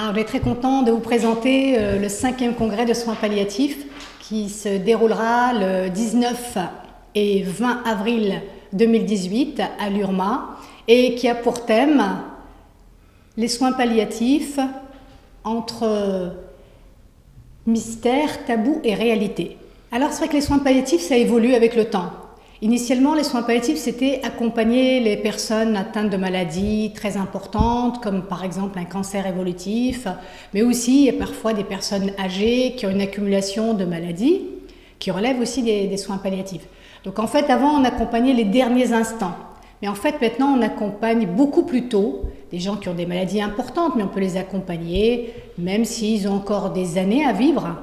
On est très content de vous présenter le 5e congrès de soins palliatifs qui se déroulera le 19 et 20 avril 2018 à l'URMA et qui a pour thème les soins palliatifs entre mystère, tabou et réalité. Alors c'est vrai que les soins palliatifs ça évolue avec le temps. Initialement, les soins palliatifs, c'était accompagner les personnes atteintes de maladies très importantes, comme par exemple un cancer évolutif, mais aussi il y a parfois des personnes âgées qui ont une accumulation de maladies, qui relèvent aussi des soins palliatifs. Donc en fait, avant, on accompagnait les derniers instants. Mais en fait, maintenant, on accompagne beaucoup plus tôt des gens qui ont des maladies importantes, mais on peut les accompagner, même s'ils ont encore des années à vivre,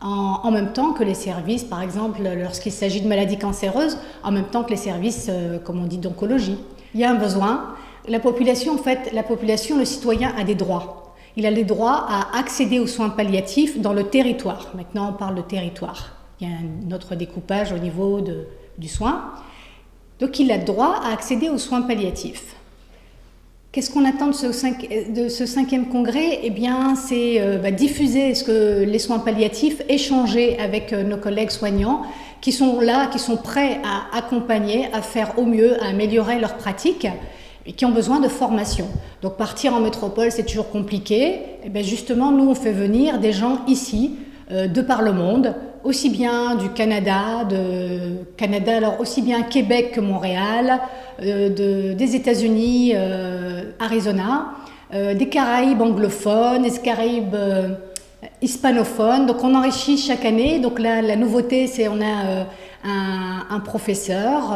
en même temps que les services, par exemple, lorsqu'il s'agit de maladies cancéreuses, en même temps que les services, comme on dit, d'oncologie. Il y a un besoin. La population, le citoyen a des droits. Il a les droits à accéder aux soins palliatifs dans le territoire. Maintenant, on parle de territoire. Il y a un autre découpage au niveau du soin. Donc, il a droit à accéder aux soins palliatifs. Qu'est-ce qu'on attend de ce 5e congrès? Eh bien, c'est diffuser les soins palliatifs, échanger avec nos collègues soignants qui sont là, qui sont prêts à accompagner, à faire au mieux, à améliorer leurs pratiques et qui ont besoin de formation. Donc partir en métropole, c'est toujours compliqué. Et bien justement, nous, on fait venir des gens ici, de par le monde, aussi bien du Canada, alors aussi bien Québec que Montréal, des États-Unis, Arizona, des Caraïbes anglophones, des Caraïbes hispanophones. Donc on enrichit chaque année. Donc là, la nouveauté, c'est on a un professeur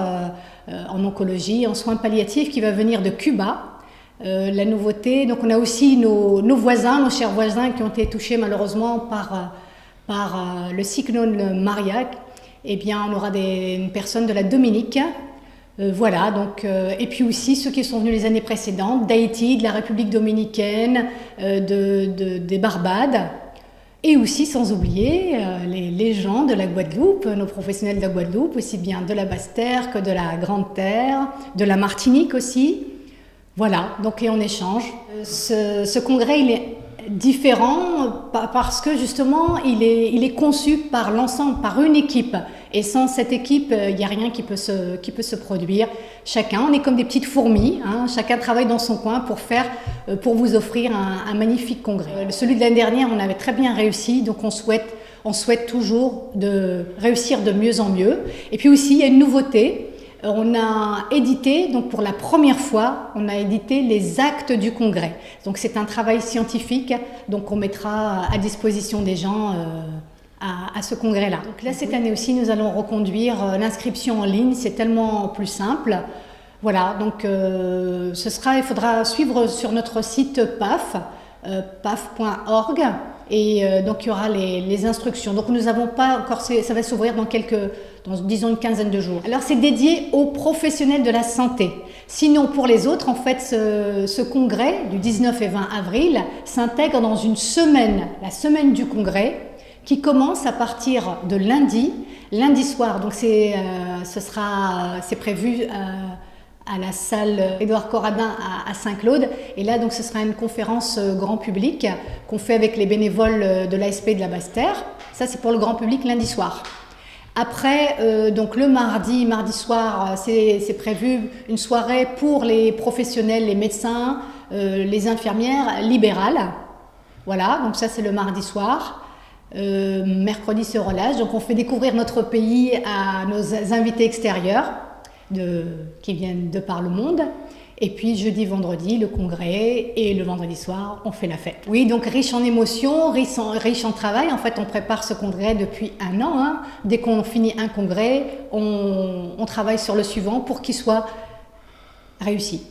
en oncologie, en soins palliatifs qui va venir de Cuba. La nouveauté, donc on a aussi nos voisins, nos chers voisins qui ont été touchés malheureusement par le cyclone Maria. Eh bien, on aura une personne de la Dominique. Voilà, donc, et puis aussi ceux qui sont venus les années précédentes, d'Haïti, de la République dominicaine, des Barbades, et aussi sans oublier les gens de la Guadeloupe, nos professionnels de la Guadeloupe, aussi bien de la Basse-Terre que de la Grande-Terre, de la Martinique aussi. Voilà, donc et on échange. Ce congrès, il est différent parce que justement il est conçu par l'ensemble, par une équipe, et sans cette équipe il n'y a rien qui peut se produire. Chacun, on est comme des petites fourmis, hein, chacun travaille dans son coin pour vous offrir un magnifique congrès. Celui de l'année dernière, on avait très bien réussi, donc on souhaite toujours de réussir de mieux en mieux. Et puis aussi il y a une nouveauté. On a édité, donc pour la première fois, on a édité les actes du congrès. Donc c'est un travail scientifique, donc on mettra à disposition des gens à ce congrès-là. Donc là, cette année aussi, nous allons reconduire l'inscription en ligne, c'est tellement plus simple. Voilà, donc il faudra suivre sur notre site PAF, paf.org, et donc il y aura les instructions. Donc nous n'avons pas encore, ça va s'ouvrir dans disons une quinzaine de jours. Alors c'est dédié aux professionnels de la santé. Sinon pour les autres, en fait, ce congrès du 19 et 20 avril s'intègre dans une semaine, la semaine du congrès, qui commence à partir de lundi soir. Donc c'est prévu à la salle Édouard Corradin à Saint-Claude. Et là, donc, ce sera une conférence grand public qu'on fait avec les bénévoles de l'ASP de la Basse-Terre. Ça, c'est pour le grand public lundi soir. Après, donc le mardi soir, c'est prévu une soirée pour les professionnels, les médecins, les infirmières libérales. Voilà, donc ça, c'est le mardi soir. Mercredi, se relâche. Donc, on fait découvrir notre pays à nos invités extérieurs qui viennent de par le monde. Et puis jeudi, vendredi, le congrès, et le vendredi soir, on fait la fête. Oui, donc riche en émotions, riche en travail. En fait, on prépare ce congrès depuis 1 an. Hein. Dès qu'on finit un congrès, on travaille sur le suivant pour qu'il soit réussi.